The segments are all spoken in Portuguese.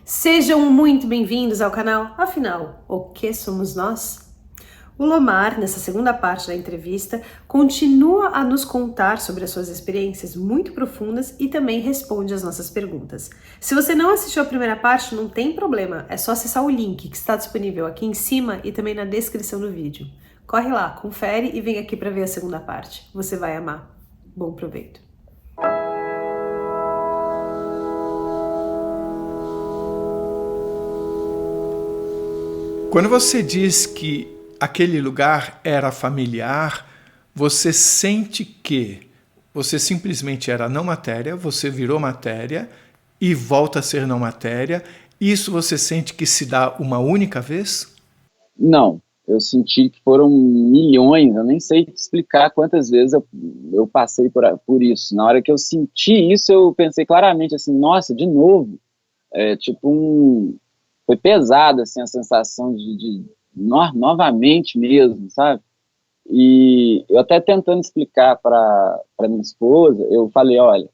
Sejam muito bem-vindos ao canal. Afinal, o que somos nós? O Lomar, nessa segunda parte da entrevista, continua a nos contar sobre as suas experiências muito profundas e também responde as nossas perguntas. Se você não assistiu a primeira parte, não tem problema, é só acessar o link que está disponível aqui em cima e também na descrição do vídeo. Corre lá, confere e vem aqui para ver a segunda parte. Você vai amar. Bom proveito. Quando você diz que aquele lugar era familiar, você sente que você simplesmente era não matéria, você virou matéria e volta a ser não matéria. Isso você sente que se dá uma única vez? Não, eu senti que foram milhões, eu nem sei te explicar quantas vezes eu passei por isso. Na hora que eu senti isso, eu pensei claramente assim, nossa, de novo. Foi pesado assim, a sensação novamente mesmo, sabe? E eu até tentando explicar para minha esposa, eu falei, olha,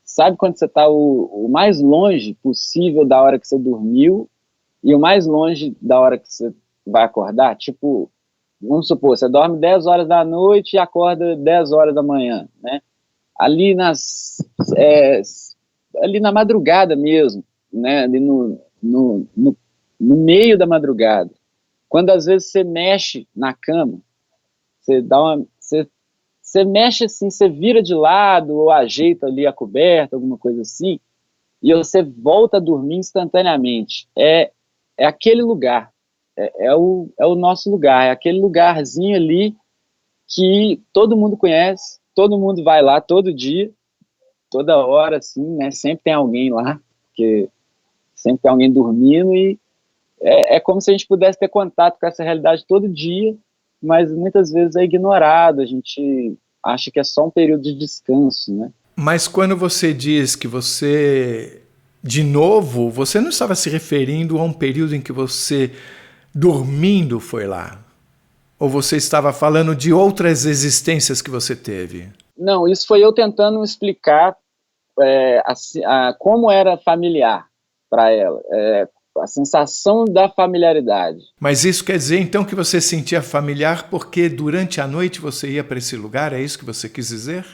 sabe quando você está o mais longe possível da hora que você dormiu e o mais longe da hora que você vai acordar? Tipo, vamos supor, você dorme 10 horas da noite e acorda 10 horas da manhã, né? Ali ali na madrugada mesmo, né? Ali no meio da madrugada. Quando às vezes você mexe na cama, você mexe assim, você vira de lado ou ajeita ali a coberta, alguma coisa assim, e você volta a dormir instantaneamente. É aquele lugar, é o nosso lugar, é aquele lugarzinho ali que todo mundo conhece, todo mundo vai lá todo dia, toda hora, assim, né? Sempre tem alguém lá, porque sempre tem alguém dormindo e é como se a gente pudesse ter contato com essa realidade todo dia, mas muitas vezes é ignorado, a gente acha que é só um período de descanso, né? Mas quando você diz que você, de novo, você não estava se referindo a um período em que você, dormindo, foi lá? Ou você estava falando de outras existências que você teve? Não, isso foi eu tentando explicar como era familiar para ela, a sensação da familiaridade. Mas isso quer dizer então que você sentia familiar porque durante a noite você ia para esse lugar? É isso que você quis dizer?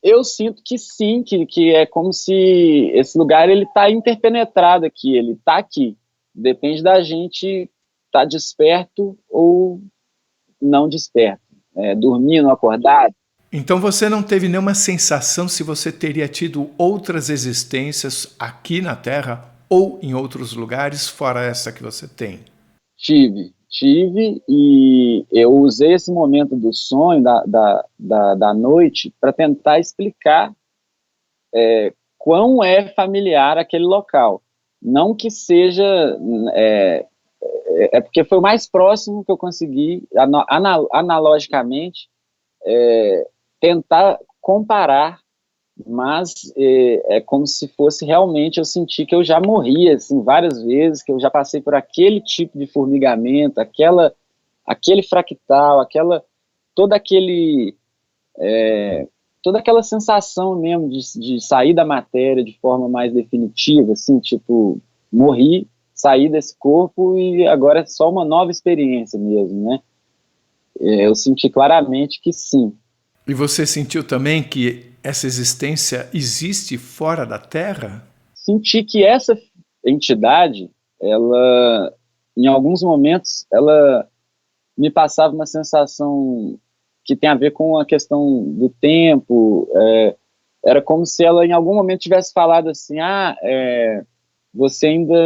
Eu sinto que sim, que é como se esse lugar ele está interpenetrado aqui, ele está aqui. Depende da gente estar desperto ou não desperto, dormindo, acordado. Então você não teve nenhuma sensação se você teria tido outras existências aqui na Terra ou em outros lugares fora essa que você tem? Tive, e eu usei esse momento do sonho, da noite, para tentar explicar quão é familiar aquele local. Não que seja. Porque foi o mais próximo que eu consegui, analogicamente, tentar comparar, mas é como se fosse realmente, eu senti que eu já morri assim, várias vezes, que eu já passei por aquele tipo de formigamento, aquele fractal, todo aquele, toda aquela sensação mesmo de sair da matéria de forma mais definitiva, assim, tipo, morri, saí desse corpo e agora é só uma nova experiência mesmo, né? Eu senti claramente que sim. E você sentiu também que essa existência existe fora da Terra? Senti que essa entidade, ela, em alguns momentos, ela me passava uma sensação que tem a ver com a questão do tempo. Era como se ela, em algum momento, tivesse falado assim: você ainda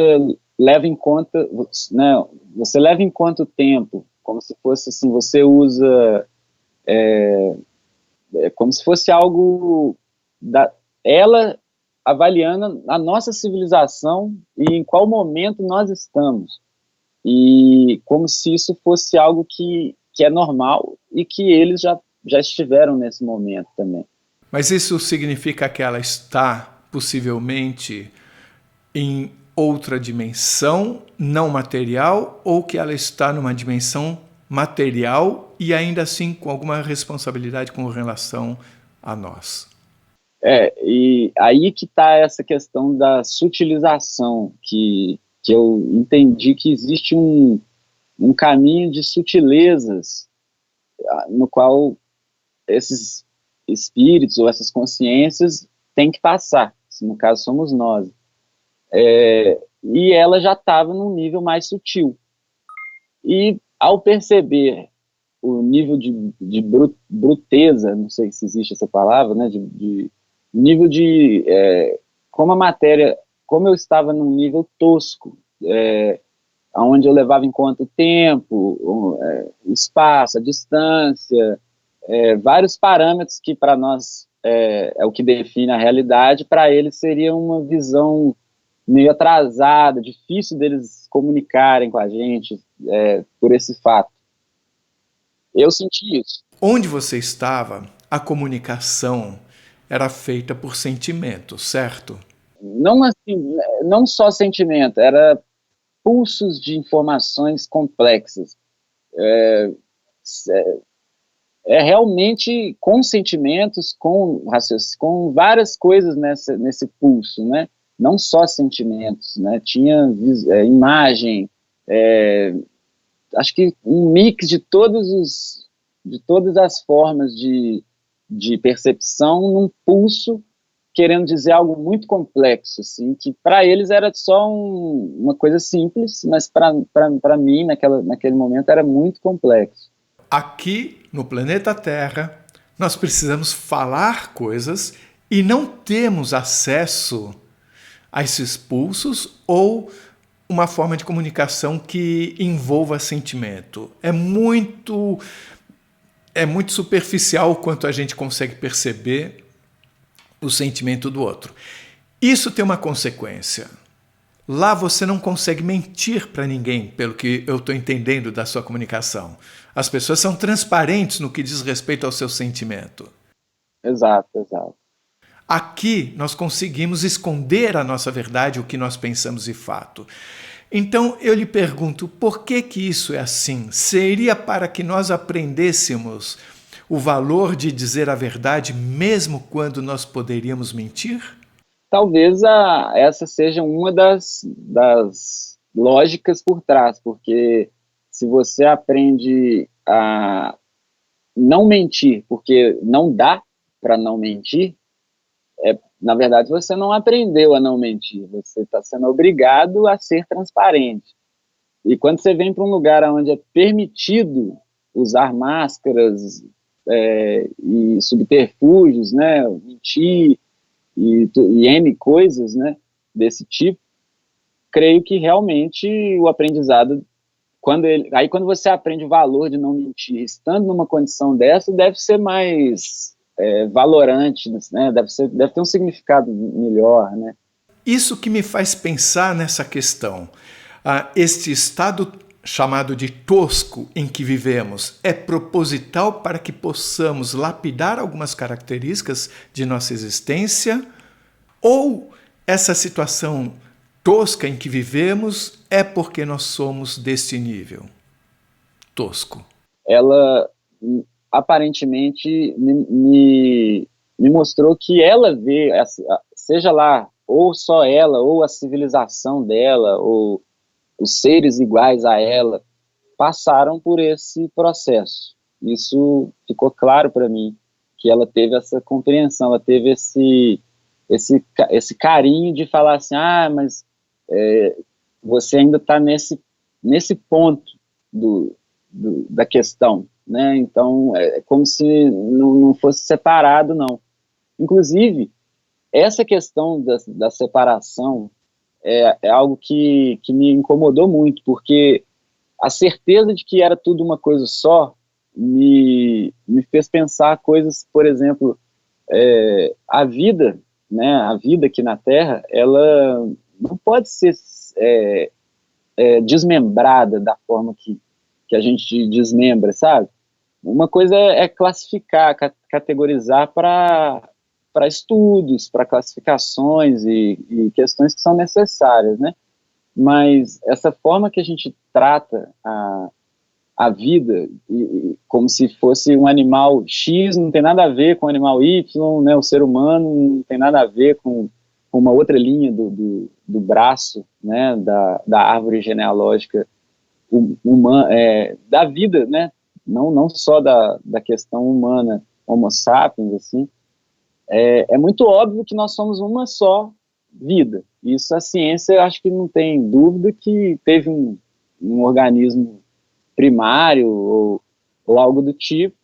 leva em conta, né, você leva em conta o tempo, como se fosse assim, você usa, como se fosse algo ela avaliando a nossa civilização e em qual momento nós estamos. E como se isso fosse algo que é normal e que eles já estiveram nesse momento também. Mas isso significa que ela está possivelmente em outra dimensão não material ou que ela está numa dimensão material e ainda assim com alguma responsabilidade com relação a nós? E aí que está essa questão da sutilização, que eu entendi que existe um caminho de sutilezas no qual esses espíritos ou essas consciências têm que passar, no caso somos nós. E ela já estava num nível mais sutil. E ao perceber o nível de bruteza, não sei se existe essa palavra, né, de nível de como a matéria, como eu estava num nível tosco, onde eu levava em conta o tempo, o espaço, a distância, vários parâmetros que para nós é o que define a realidade, para eles seria uma visão meio atrasada, difícil deles comunicarem com a gente por esse fato. Eu senti isso. Onde você estava, a comunicação era feita por sentimento, certo? Não assim, não só sentimento, era pulsos de informações complexas. Realmente com sentimentos, com várias coisas nesse pulso, né? Não só sentimentos, né? Tinha imagem, acho que um mix de todas as formas de percepção num pulso, querendo dizer algo muito complexo, assim, que para eles era só uma coisa simples, mas para mim, naquele momento, era muito complexo. Aqui no planeta Terra, nós precisamos falar coisas e não temos acesso a esses pulsos ou uma forma de comunicação que envolva sentimento. É muito superficial o quanto a gente consegue perceber o sentimento do outro. Isso tem uma consequência. Lá você não consegue mentir para ninguém, pelo que eu estou entendendo da sua comunicação. As pessoas são transparentes no que diz respeito ao seu sentimento. Exato, exato. Aqui nós conseguimos esconder a nossa verdade, o que nós pensamos de fato. Então eu lhe pergunto, por que isso é assim? Seria para que nós aprendêssemos o valor de dizer a verdade mesmo quando nós poderíamos mentir? Talvez essa seja uma das lógicas por trás, porque se você aprende a não mentir, porque não dá para não mentir, na verdade você não aprendeu a não mentir, você está sendo obrigado a ser transparente. E quando você vem para um lugar onde é permitido usar máscaras e subterfúgios, né, mentir e N coisas, né, desse tipo, creio que realmente o aprendizado, quando você aprende o valor de não mentir, estando numa condição dessa, deve ser mais valorante, né, deve ter um significado melhor, né. Isso que me faz pensar nessa questão. Este estado chamado de tosco em que vivemos é proposital para que possamos lapidar algumas características de nossa existência? Ou essa situação tosca em que vivemos é porque nós somos deste nível tosco? Ela aparentemente me mostrou que ela vê, seja lá, ou só ela, ou a civilização dela, ou os seres iguais a ela, passaram por esse processo. Isso ficou claro para mim, que ela teve essa compreensão, ela teve esse carinho de falar assim, mas você ainda está nesse ponto da questão, né? Então é como se não fosse separado, não. Inclusive, essa questão da separação é algo que me incomodou muito, porque a certeza de que era tudo uma coisa só me fez pensar coisas, por exemplo, a vida, né, a vida aqui na Terra, ela não pode ser desmembrada da forma que a gente desmembra, sabe? Uma coisa é classificar, categorizar para estudos, para classificações e questões que são necessárias, né? Mas essa forma que a gente trata a a vida como se fosse um animal X, não tem nada a ver com o animal Y, né? O ser humano não tem nada a ver com uma outra linha do braço, né? Da árvore genealógica humana, da vida, né? Não só da questão humana, Homo sapiens, assim. É muito óbvio que nós somos uma só vida. Isso a ciência, eu acho que não tem dúvida que teve um organismo primário ou algo do tipo.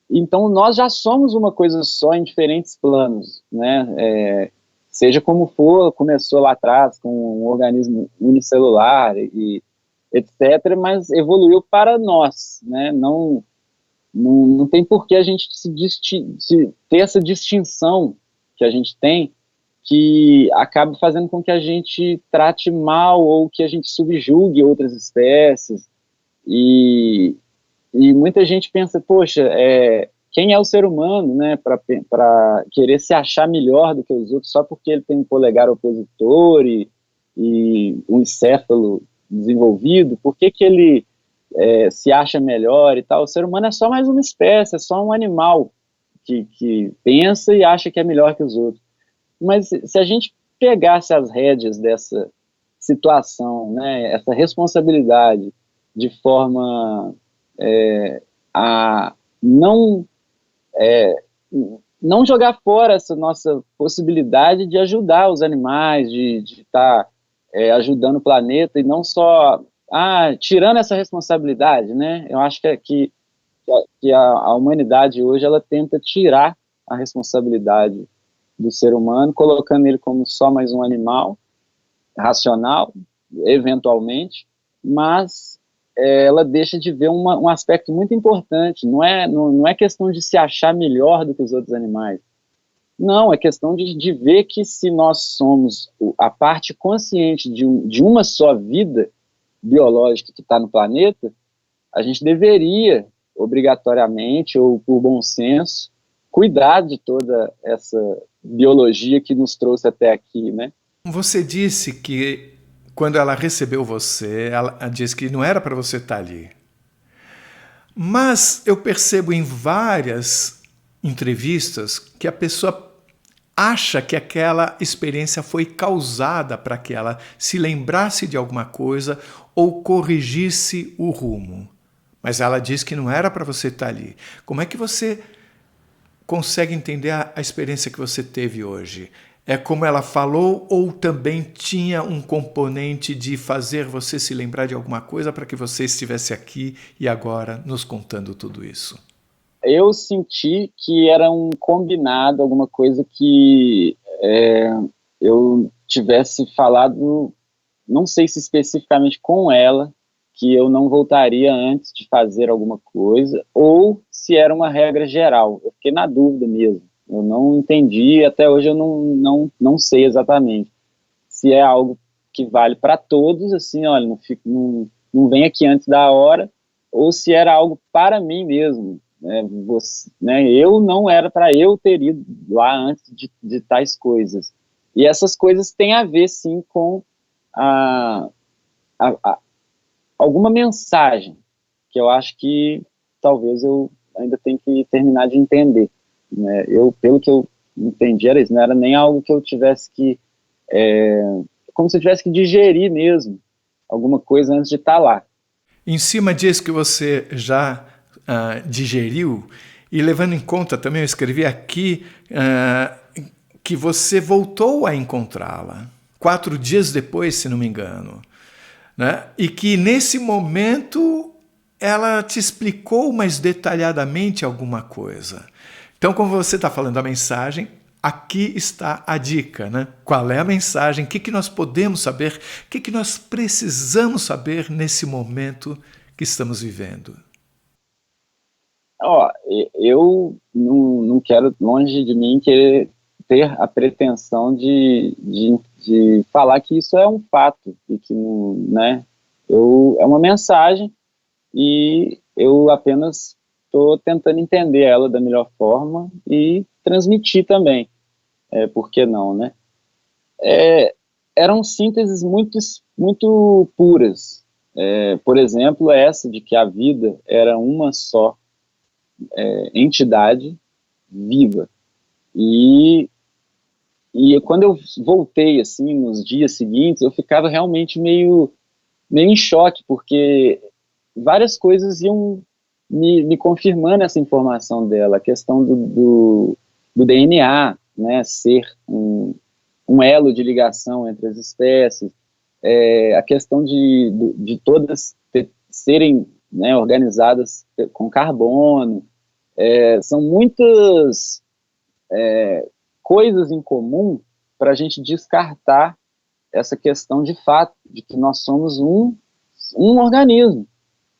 Então, nós já somos uma coisa só em diferentes planos, né? Seja como for, começou lá atrás com um organismo unicelular e etc., mas evoluiu para nós, né? Não tem por que a gente ter essa distinção que a gente tem, que acaba fazendo com que a gente trate mal ou que a gente subjugue outras espécies. E muita gente pensa, poxa, quem é o ser humano, né, para querer se achar melhor do que os outros só porque ele tem um polegar opositor e um encéfalo desenvolvido, por que ele se acha melhor e tal? O ser humano é só mais uma espécie, é só um animal que pensa e acha que é melhor que os outros. Mas se a gente pegasse as rédeas dessa situação, né, essa responsabilidade, de forma a não jogar fora essa nossa possibilidade de ajudar os animais, de estar ajudando o planeta, e não só tirando essa responsabilidade, né? Eu acho que a humanidade hoje ela tenta tirar a responsabilidade do ser humano, colocando ele como só mais um animal racional, eventualmente, mas ela deixa de ver um aspecto muito importante. Não é questão de se achar melhor do que os outros animais. Não, é questão de ver que se nós somos a parte consciente de uma só vida biológica que está no planeta, a gente deveria, obrigatoriamente, ou por bom senso, cuidar de toda essa biologia que nos trouxe até aqui, né? Você disse que quando ela recebeu você, ela disse que não era para você estar ali. Mas eu percebo em várias entrevistas que a pessoa acha que aquela experiência foi causada para que ela se lembrasse de alguma coisa ou corrigisse o rumo. Mas ela diz que não era para você estar ali. Como é que você consegue entender a experiência que você teve hoje? É como ela falou ou também tinha um componente de fazer você se lembrar de alguma coisa para que você estivesse aqui e agora nos contando tudo isso? Eu senti que era um combinado, alguma coisa que eu tivesse falado, não sei se especificamente com ela, que eu não voltaria antes de fazer alguma coisa, ou se era uma regra geral. Eu fiquei na dúvida mesmo. Eu não entendi, até hoje eu não sei exatamente se é algo que vale para todos, assim, olha, não vem aqui antes da hora, ou se era algo para mim mesmo. Eu não era para eu ter ido lá antes de tais coisas. E essas coisas têm a ver, sim, com alguma mensagem que eu acho que talvez eu ainda tenha que terminar de entender. Né? Pelo que eu entendi, era isso, não era nem algo que eu tivesse que... como se eu tivesse que digerir mesmo alguma coisa antes de estar lá. Em cima disso que você já digeriu, e levando em conta também, eu escrevi aqui que você voltou a encontrá-la 4 dias depois, se não me engano, né? E que nesse momento ela te explicou mais detalhadamente alguma coisa. Então, como você está falando a mensagem, aqui está a dica, né? Qual é a mensagem? O que nós podemos saber? O que nós precisamos saber nesse momento que estamos vivendo? Eu não quero, longe de mim, querer ter a pretensão de falar que isso é um fato e que, né, é uma mensagem e eu apenas estou tentando entender ela da melhor forma e transmitir também, por que não, né? Eram sínteses muito puras, Por exemplo, essa de que a vida era uma só entidade viva. E quando eu voltei, assim, nos dias seguintes, eu ficava realmente meio em choque, porque várias coisas iam me confirmando essa informação dela, a questão do DNA, né, ser um elo de ligação entre as espécies, a questão de todas serem, né, organizadas com carbono, são muitas coisas em comum para a gente descartar essa questão de fato, de que nós somos um organismo,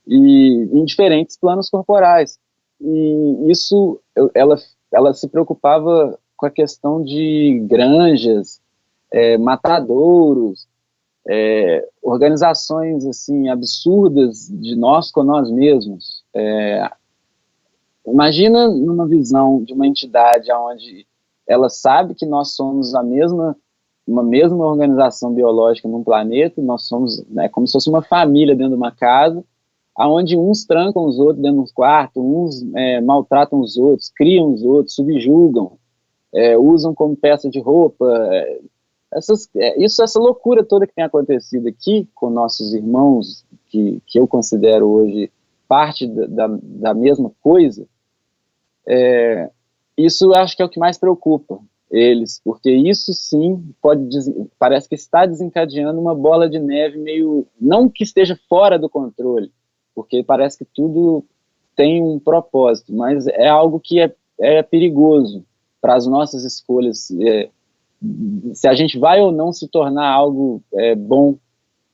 e em diferentes planos corporais. E isso, ela se preocupava com a questão de granjas, matadouros, organizações assim absurdas de nós com nós mesmos. Imagina numa visão de uma entidade onde ela sabe que nós somos uma mesma organização biológica num planeta, nós somos, né, como se fosse uma família dentro de uma casa, onde uns trancam os outros dentro do quarto, uns maltratam os outros, criam os outros, subjugam, usam como peça de roupa. Essa loucura toda que tem acontecido aqui com nossos irmãos, que eu considero hoje parte da mesma coisa, isso eu acho que é o que mais preocupa eles, porque isso sim parece que está desencadeando uma bola de neve meio, não que esteja fora do controle, porque parece que tudo tem um propósito, mas é algo que é perigoso para as nossas escolhas, se a gente vai ou não se tornar algo bom,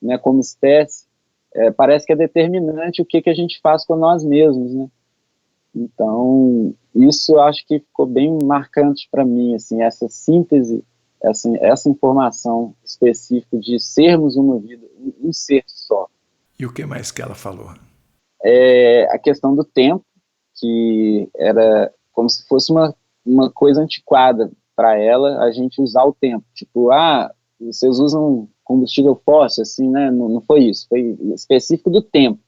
né, como espécie, parece que é determinante o que a gente faz com nós mesmos, né? Então, isso eu acho que ficou bem marcante para mim, assim, essa síntese, essa informação específica de sermos uma vida, um ser só. E o que mais que ela falou? A questão do tempo, que era como se fosse uma coisa antiquada para ela, a gente usar o tempo. Tipo, vocês usam combustível fóssil, assim, né? Não foi isso, foi específico do tempo.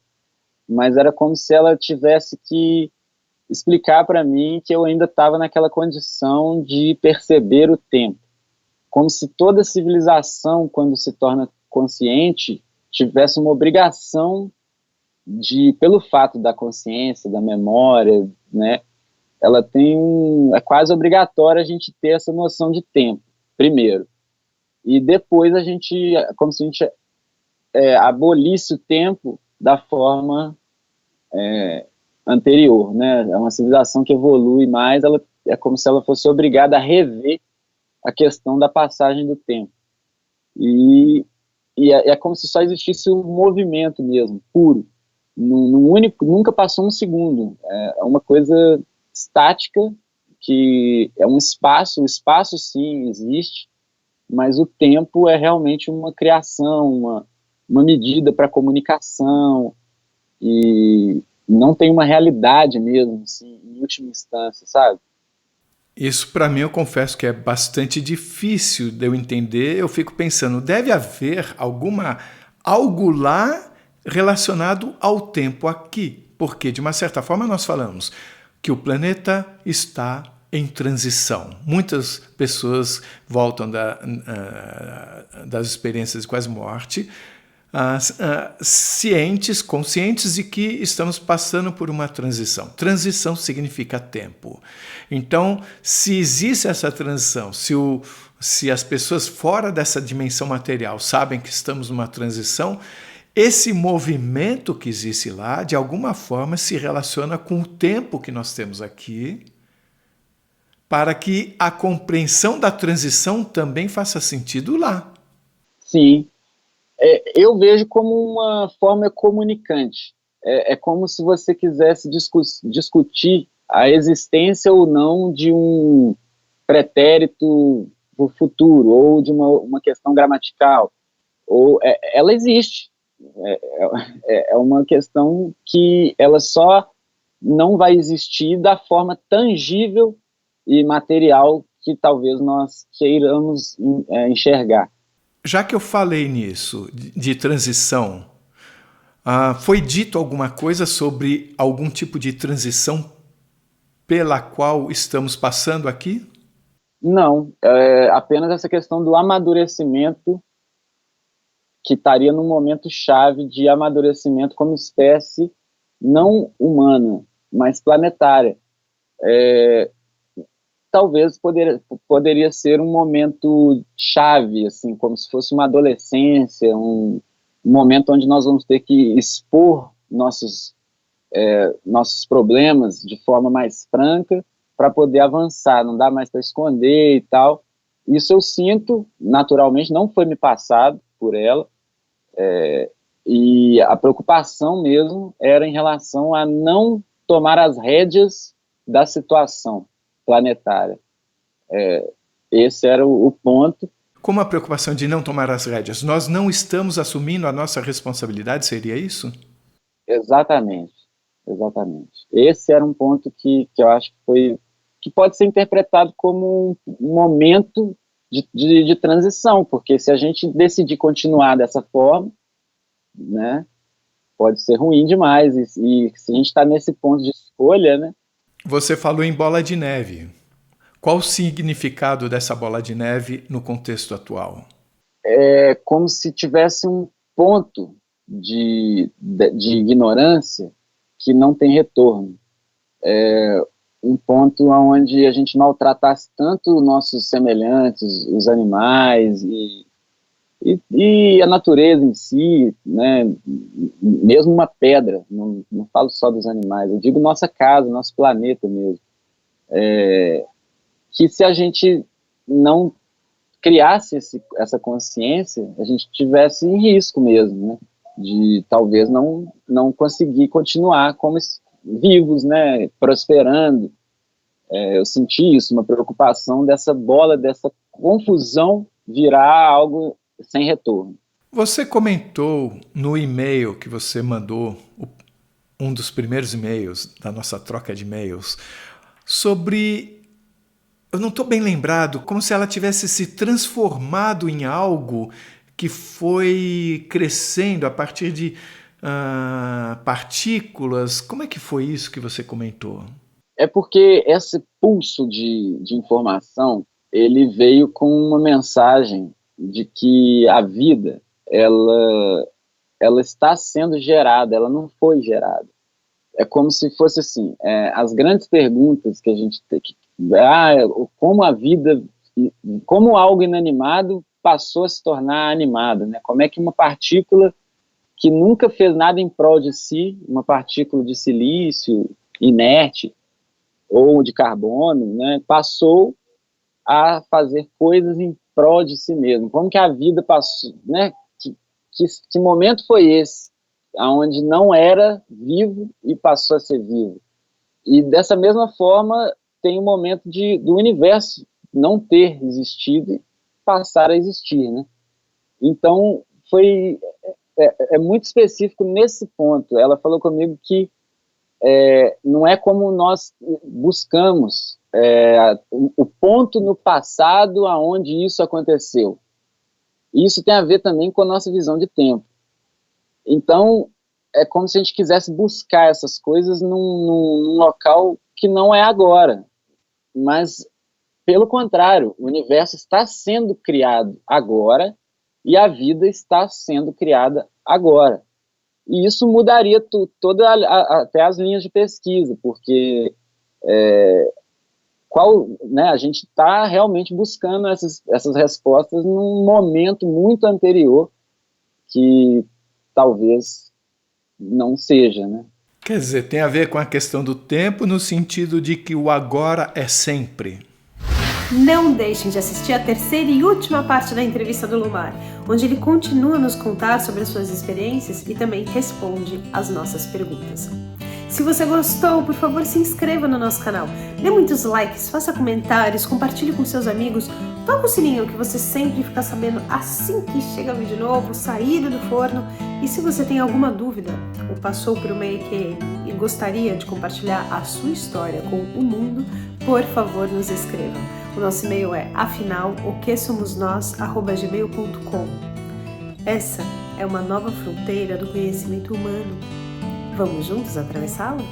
Mas era como se ela tivesse que explicar para mim que eu ainda estava naquela condição de perceber o tempo. Como se toda civilização, quando se torna consciente, tivesse uma obrigação pelo fato da consciência, da memória, né? Ela é quase obrigatório a gente ter essa noção de tempo, primeiro. E depois como se a gente abolisse o tempo da forma anterior, né? É uma civilização que evolui mais, é como se ela fosse obrigada a rever a questão da passagem do tempo. E é como se só existisse um movimento mesmo, puro. Nunca passou um segundo. É uma coisa estática, que é um espaço, o espaço sim existe, mas o tempo é realmente uma criação, uma medida para comunicação, e não tem uma realidade mesmo, assim, em última instância, sabe? Isso para mim eu confesso que é bastante difícil de eu entender. Eu fico pensando, deve haver algo lá relacionado ao tempo aqui, porque de uma certa forma nós falamos que o planeta está em transição. Muitas pessoas voltam das experiências de quase morte, conscientes de que estamos passando por uma transição. Transição significa tempo. Então, se existe essa transição, se as pessoas fora dessa dimensão material sabem que estamos numa transição, esse movimento que existe lá, de alguma forma, se relaciona com o tempo que nós temos aqui, para que a compreensão da transição também faça sentido lá. Sim. Eu vejo como uma forma comunicante. É como se você quisesse discutir a existência ou não de um pretérito do futuro, ou de uma questão gramatical. Ela existe. É uma questão que ela só não vai existir da forma tangível e material que talvez nós queiramos enxergar. Já que eu falei nisso, de transição, Foi dito alguma coisa sobre algum tipo de transição pela qual estamos passando aqui? Não, apenas essa questão do amadurecimento, que estaria num momento chave de amadurecimento como espécie não humana, mas planetária. Talvez poderia ser um momento chave, assim, como se fosse uma adolescência, um momento onde nós vamos ter que expor nossos problemas de forma mais franca para poder avançar, não dá mais para esconder e tal. Isso eu sinto, naturalmente, não foi me passado por ela, e a preocupação mesmo era em relação a não tomar as rédeas da situação planetária. Esse era o ponto. Como a preocupação de não tomar as rédeas? Nós não estamos assumindo a nossa responsabilidade, seria isso? Exatamente. Esse era um ponto que eu acho que pode ser interpretado como um momento de transição, porque se a gente decidir continuar dessa forma, né, pode ser ruim demais, e se a gente está nesse ponto de escolha, né? Você falou em bola de neve. Qual o significado dessa bola de neve no contexto atual? É como se tivesse um ponto de ignorância que não tem retorno. Um ponto onde a gente maltratasse tanto nossos semelhantes, os animais e a natureza em si, né? Mesmo uma pedra, não falo só dos animais, eu digo nossa casa, nosso planeta mesmo. Que se a gente não criasse essa consciência, a gente tivesse em risco mesmo, né? De talvez não conseguir continuar como vivos, né? Prosperando. Eu senti isso, uma preocupação dessa bola, dessa confusão virar algo sem retorno. Você comentou no e-mail que você mandou, um dos primeiros e-mails da nossa troca de e-mails, sobre... Eu não estou bem lembrado, como se ela tivesse se transformado em algo que foi crescendo a partir de partículas. Como é que foi isso que você comentou? É porque esse pulso de informação, ele veio com uma mensagem de que a vida, ela está sendo gerada, ela não foi gerada. É como se fosse assim, as grandes perguntas que a gente tem, como a vida, como algo inanimado passou a se tornar animado, né? Como é que uma partícula que nunca fez nada em prol de si, uma partícula de silício inerte ou de carbono, né, passou a fazer coisas em prol de si mesmo. Como que a vida passou, né? Que momento foi esse, onde não era vivo e passou a ser vivo? E dessa mesma forma tem o momento do universo não ter existido e passar a existir, né? Então é muito específico nesse ponto. Ela falou comigo que não é como nós buscamos o ponto no passado aonde isso aconteceu. Isso tem a ver também com a nossa visão de tempo. Então, é como se a gente quisesse buscar essas coisas num local que não é agora. Mas, pelo contrário, o universo está sendo criado agora e a vida está sendo criada agora. E isso mudaria até as linhas de pesquisa, porque né, a gente está realmente buscando essas respostas num momento muito anterior que talvez não seja, né? Quer dizer, tem a ver com a questão do tempo no sentido de que o agora é sempre. Não deixem de assistir a terceira e última parte da entrevista do Lomar, onde ele continua a nos contar sobre as suas experiências e também responde às nossas perguntas. Se você gostou, por favor, se inscreva no nosso canal, dê muitos likes, faça comentários, compartilhe com seus amigos, toca o sininho que você sempre fica sabendo assim que chega vídeo novo, saído do forno. E se você tem alguma dúvida ou passou por uma EQM e gostaria de compartilhar a sua história com o mundo, por favor, nos escreva. O nosso e-mail é afinal, oquesomosnós@gmail.com. Essa é uma nova fronteira do conhecimento humano. Vamos juntos atravessá-la?